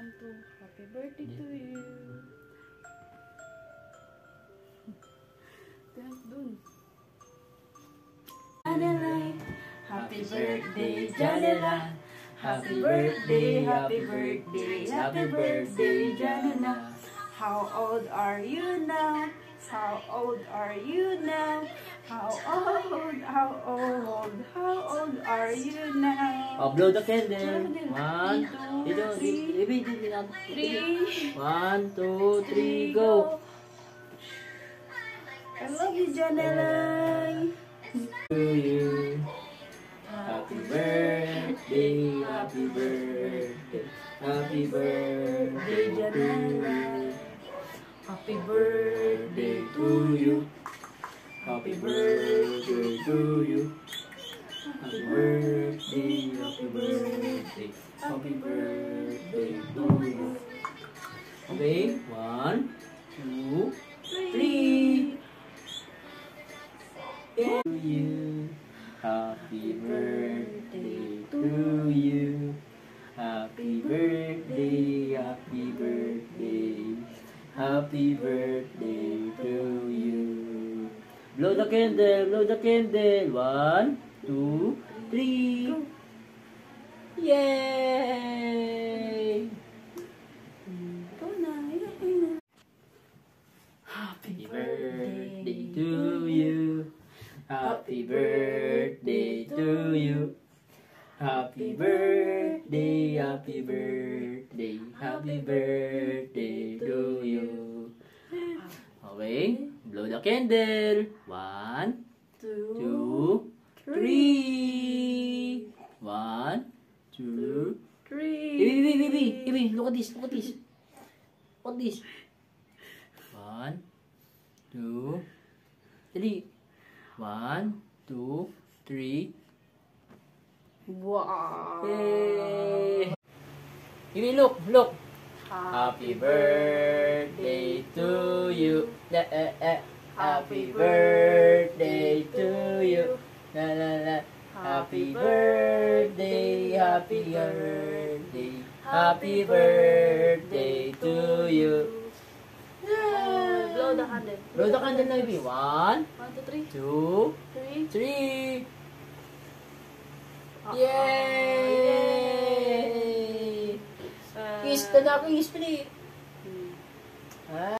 1, 2. Happy birthday to you. Dance dun. Janela, happy birthday, Janela. Happy birthday, happy birthday, happy birthday, Janela. How old are you now? How old are you now? How old are you now? Oh, blow the candle. 1, 2, 3, go. I love you, Janela. To you. Happy birthday, happy birthday, happy birthday to you. Happy birthday To you. Happy birthday to you. Happy birthday, happy birthday, happy birthday to you. Okay, 1, 2, 3. To you. Happy birthday to you. Happy birthday, happy birthday, happy birthday to you. Blow the candle, blow the candle. 1, 2, 3. Yay! Ikaw na. Happy birthday to you. Happy birthday to you. Happy birthday, happy birthday, happy birthday to you. Okay, blow the candle. 1, 2, 3. 1, 2, 3. Ibi, look at this, look at this. Look at this. 1, 2, 3. 1, 2, 3. Wow. Yay! Ibi, look, look. Happy birthday to you. Happy birthday to you. La la la. Happy birthday, happy birthday, happy birthday to you. Blow the candle. Blow the candle na, Ibi. 1, 1, 2, 3. 2, 3. 3. Yay! Kiss, tada, kiss, please.